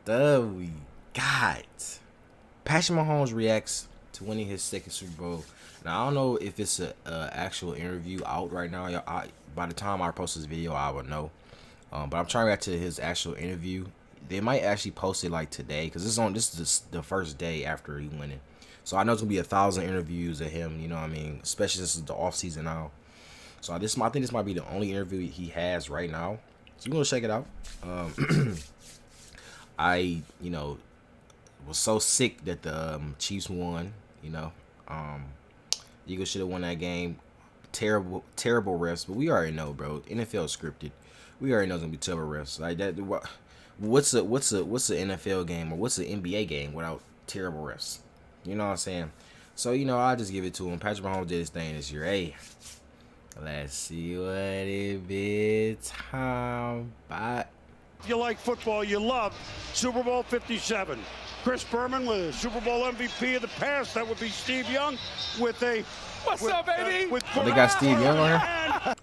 We got Patrick Mahomes reacts to winning his second Super Bowl. Now I don't know if it's a actual interview out right now. By the time I post this video, I will know. But I'm trying to get to his actual interview. They might actually post it like today because this is the first day after he winning. So I know it's gonna be 1,000 interviews of him. You know what I mean? Especially this is the off season now. So I think this might be the only interview he has right now. So you're gonna check it out. I was so sick that the Chiefs won. Eagles should have won that game. Terrible refs, but we already know, bro. NFL scripted. We already know it's gonna be terrible refs. Like that. What's the NFL game or what's the NBA game without terrible refs? You know what I'm saying? So I just give it to him. Patrick Mahomes did his thing this year. Hey, let's see what it be time. Bye. If you like football, you love Super Bowl 57. Chris Berman with Super Bowl MVP of the past. That would be Steve Young with a... What's up, baby? They got Steve Young on here?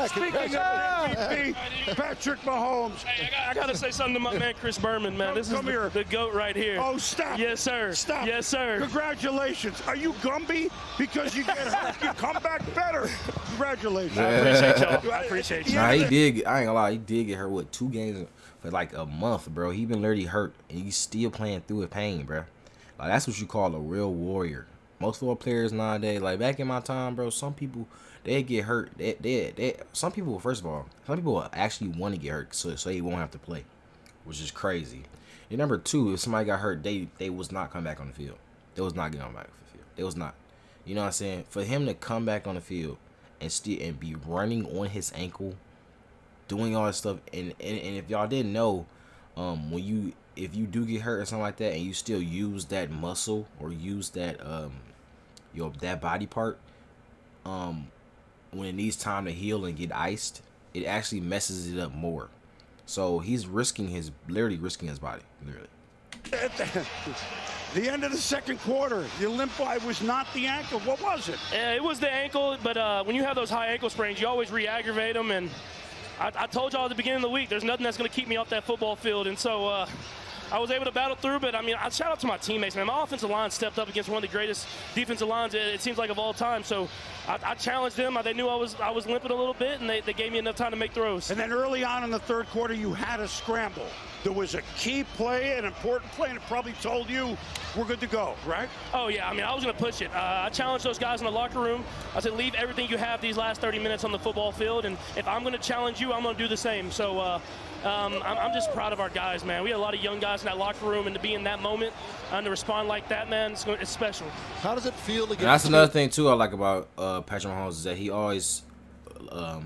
Speaking of MVP, Patrick Mahomes. Hey, I gotta say something to my man Chris Berman, man. This is the GOAT right here. Oh, stop. Yes, sir. Stop. Yes, sir. Congratulations. Are you Gumby? Because you get hurt, you come back better. Congratulations. I appreciate y'all. I appreciate you. Nah, he did. I ain't gonna lie. He did get hurt with 2 games for like a month, bro. He been literally hurt, and he's still playing through with pain, bro. Like that's what you call a real warrior. Most football players nowadays, like back in my time, bro, some people they get hurt. Some people, first of all, some people actually want to get hurt so they won't have to play, which is crazy. And number 2, if somebody got hurt, they was not come back on the field. They was not getting on back on the field. They was not. You know what I'm saying? For him to come back on the field and be running on his ankle, doing all this stuff, and if y'all didn't know, if you do get hurt or something like that, and you still use that muscle or use that that body part, when it needs time to heal and get iced, it actually messes it up more. So he's literally risking his body, literally. At the end of the second quarter, the limp eye was not the ankle. What was it? Yeah, it was the ankle, but when you have those high ankle sprains, you always re-aggravate them. And I told y'all at the beginning of the week, there's nothing that's going to keep me off that football field. And so I was able to battle through, but I mean, I shout out to my teammates, man. My offensive line stepped up against one of the greatest defensive lines, it seems like, of all time. So I challenged them. They knew I was limping a little bit, and they gave me enough time to make throws. And then early on in the third quarter, you had a scramble. There was a key play, an important play, and it probably told you we're good to go, right? Oh, yeah. I mean, I was going to push it. I challenged those guys in the locker room. I said, leave everything you have these last 30 minutes on the football field, and if I'm going to challenge you, I'm going to do the same. So I'm just proud of our guys, man. We had a lot of young guys in that locker room, and to be in that moment and to respond like that, man, it's special. How does it feel to get... That's another thing, too, I like about Patrick Mahomes is that he always...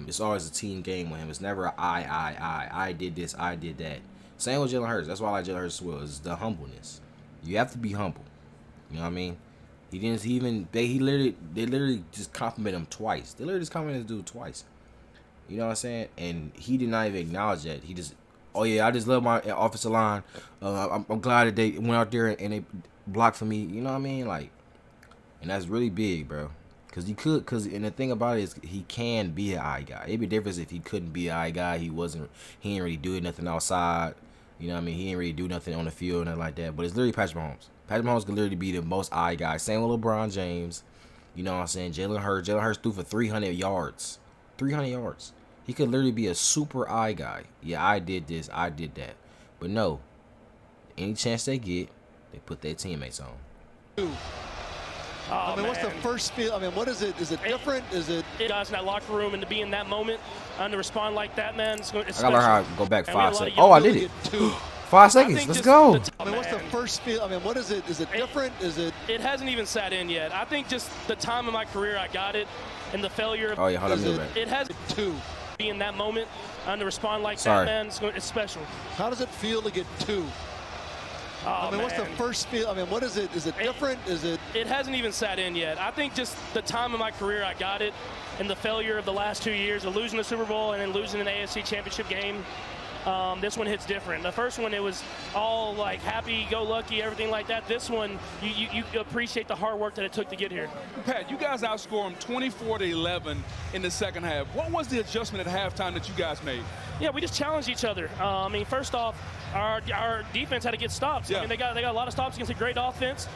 it's always a team game with him. It's never a I did this, I did that. Same with Jalen Hurts. That's why I like Jalen Hurts as well. Is the humbleness. You have to be humble. You know what I mean? They literally just complimented him twice. They literally just complimented this dude twice. You know what I'm saying? And he did not even acknowledge that. He just, oh yeah, I just love my offensive line. I'm glad that they went out there and they blocked for me. You know what I mean? Like, and that's really big, bro. And the thing about it is he can be an eye guy. It'd be different if he couldn't be an eye guy. He ain't really doing nothing outside. You know what I mean? He ain't really do nothing on the field or nothing like that. But it's literally Patrick Mahomes. Patrick Mahomes could literally be the most eye guy. Same with LeBron James. You know what I'm saying? Jalen Hurts threw for 300 yards. 300 yards. He could literally be a super eye guy. Yeah, I did this, I did that. But no. Any chance they get, they put their teammates on. I mean, what's the first feel? I mean, what is it? Is it different? Is it... Guys in that locker room, and to be in that moment and to respond like that, man, it's special. I gotta learn how to go back 5 seconds. Oh, I did it. 5 seconds. Let's go. I mean, what's the first feel? I mean, what is it? Is it different? Is it... It hasn't even sat in yet. I think just the time of my career I got it, and the failure of... Oh, yeah, hold on. It has to be in that moment and to respond like that, man, it's special. How does it feel to get 2? I mean, what's the first feel? I mean, what is it? Is it different? Is it... It hasn't even sat in yet. I think just the time of my career I got it, and the failure of the last 2 years of losing the Super Bowl and then losing an AFC Championship game, this one hits different. The first one, it was all like happy-go-lucky, everything like that. This one, you appreciate the hard work that it took to get here. Pat, you guys outscored them 24-11 in the second half. What was the adjustment at halftime that you guys made? Yeah, we just challenged each other. I mean, first off, our defense had to get stops. Yeah. I mean, they got a lot of stops against a great offense.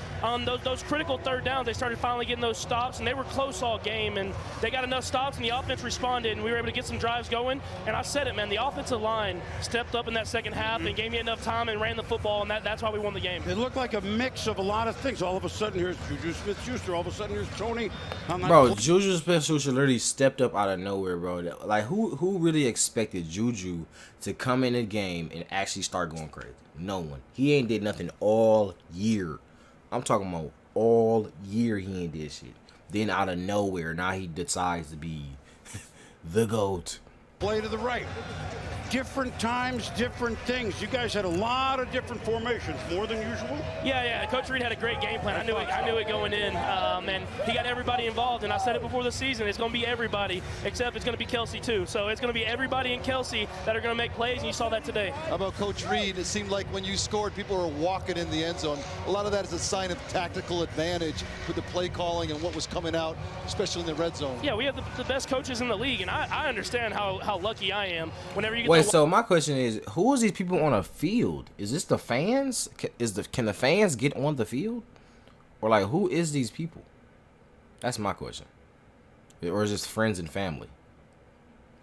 Those critical third downs, they started finally getting those stops, and they were close all game. And they got enough stops, and the offense responded, and we were able to get some drives going. And I said it, man, the offensive line stepped up in that second half and gave me enough time and ran the football, and that's why we won the game. It looked like a mix of a lot of things. All of a sudden, here's Juju Smith-Schuster. All of a sudden, here's Tony. Bro, Juju Smith-Schuster literally stepped up out of nowhere, bro. Like, who really expected Juju to come in the game and actually start going crazy? No one. He ain't did nothing all year. I'm talking about all year he ain't did shit. Then out of nowhere, now he decides to be the GOAT. Play to the right. Different times, different things. You guys had a lot of different formations, more than usual. Yeah. Coach Reed had a great game plan. I knew it going in, and he got everybody involved. And I said it before the season. It's going to be everybody, except it's going to be Kelsey too. So it's going to be everybody and Kelsey that are going to make plays, and you saw that today. How about Coach Reed? It seemed like when you scored, people were walking in the end zone. A lot of that is a sign of tactical advantage with the play calling and what was coming out, especially in the red zone. Yeah, we have the best coaches in the league, and I understand how lucky I am whenever you get. Wait, so my question is, who is these people on a field? Is this the fans? Can the fans get on the field? Or like, who is these people? That's my question. Or is it friends and family?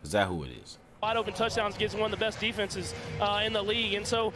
Is that who it is? Wide open touchdowns against one of the best defenses in the league, and so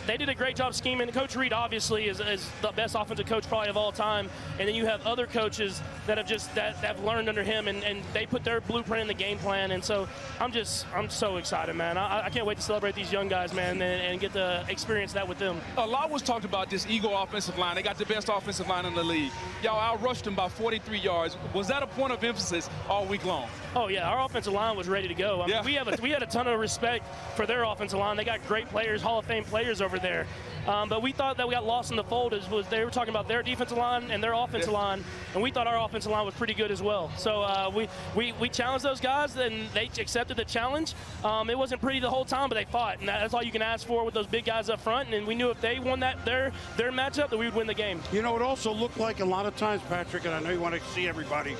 they did a great job scheming. Coach Reed obviously is the best offensive coach probably of all time, and then you have other coaches that have learned under him, and they put their blueprint in the game plan. And so I'm so excited, man. I can't wait to celebrate these young guys, man, and get to experience that with them. A lot was talked about this Eagle offensive line. They got the best offensive line in the league. Y'all outrushed them by 43 yards. Was that a point of emphasis all week long? Oh yeah, our offensive line was ready to go. I mean, we had a ton of respect for their offensive line. They got great players, Hall of Fame players over there. But we thought that we got lost in the fold. They were talking about their defensive line and their offensive line, and we thought our offensive line was pretty good as well. So we challenged those guys, and they accepted the challenge. It wasn't pretty the whole time, but they fought, and that's all you can ask for with those big guys up front. And we knew if they won their matchup, that we would win the game. You know, it also looked like a lot of times, Patrick, and I know you want to see everybody,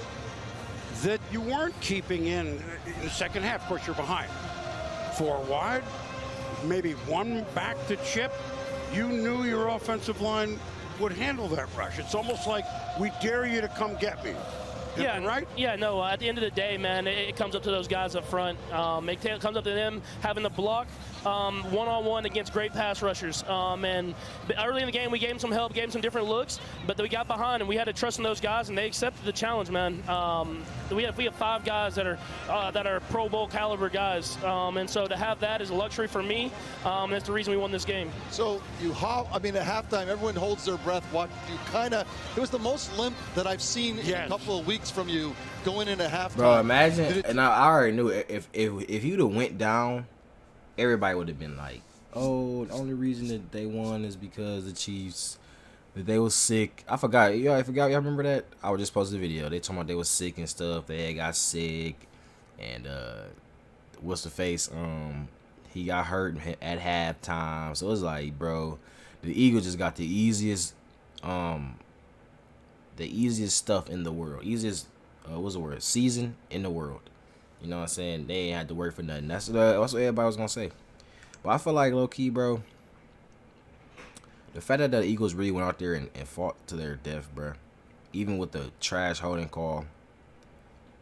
that you weren't keeping in the second half. Of course, you're behind. 4 wide, maybe 1 back to chip. You knew your offensive line would handle that rush. It's almost like, we dare you to come get me. Yeah, right? Yeah, no, at the end of the day, man, it comes up to those guys up front. It comes up to them having the block one-on-one against great pass rushers. And early in the game, we gave them some help, gave them some different looks, but we got behind, and we had to trust in those guys, and they accepted the challenge, man. We have 5 guys that are Pro Bowl caliber guys, and so to have that is a luxury for me. That's the reason we won this game. So at halftime, everyone holds their breath. It was the most limp that I've seen in a couple of weeks from you going into halftime. Bro, imagine, and I already knew if you'd have went down, everybody would have been like, oh, the only reason that they won is because the Chiefs, that they was sick. I forgot. Y'all remember that? I was just posting a video. They talking about they was sick and stuff. They had got sick, and what's the face? He got hurt at halftime. So it was like, bro, the Eagles just got the easiest stuff in the world. Easiest, what's the word? Season in the world. You know what I'm saying? They ain't had to work for nothing. That's what everybody was going to say. But I feel like, low-key, bro, the fact that the Eagles really went out there and fought to their death, bro, even with the trash holding call,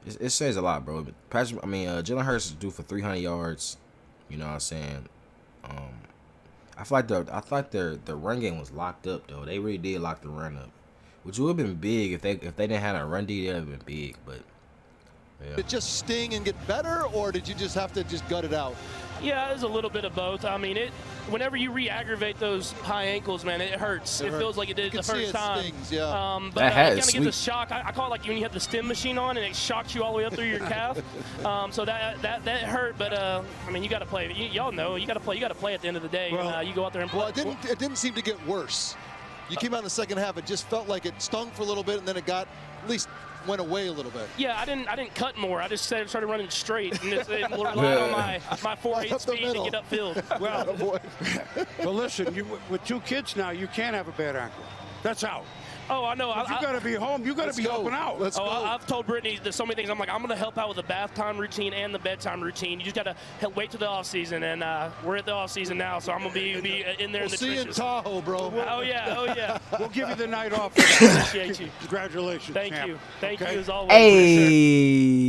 it says a lot, bro. Jalen Hurts is due for 300 yards. You know what I'm saying? I feel like their run game was locked up, though. They really did lock the run up, which would have been big if they didn't have a run D. That would have been big, but yeah. Did it just sting and get better, or did you just have to gut it out? Yeah, there's a little bit of both. I mean, whenever you re-aggravate those high ankles, man, it hurts. It feels like it did the first time. Stings, yeah. But you kind of get the shock. I call it like when you have the stim machine on and it shocks you all the way up through your calf. So that hurt. But you got to play. Y'all know you got to play. You got to play at the end of the day. Well, you go out there and play. Well, it didn't seem to get worse. You came out in the second half. It just felt like it stung for a little bit, and then it got at least went away a little bit. Yeah, I didn't cut more. I just started running straight and relied on my 4.8 speed to get upfield. Well, listen, with 2 kids now, you can't have a bad ankle. That's out. Oh, I know. You got to be home. You got to be helping out. Let's go. I've told Brittany there's so many things. I'm like, I'm going to help out with the bath time routine and the bedtime routine. You just got to wait till the off season, and we're at the off season now, so I'm going to be in there in the See you in trenches. Tahoe, bro. Oh yeah. We'll give you the night off. Appreciate you. Congratulations, Thank champ. you. Thank you Okay? as always. Hey.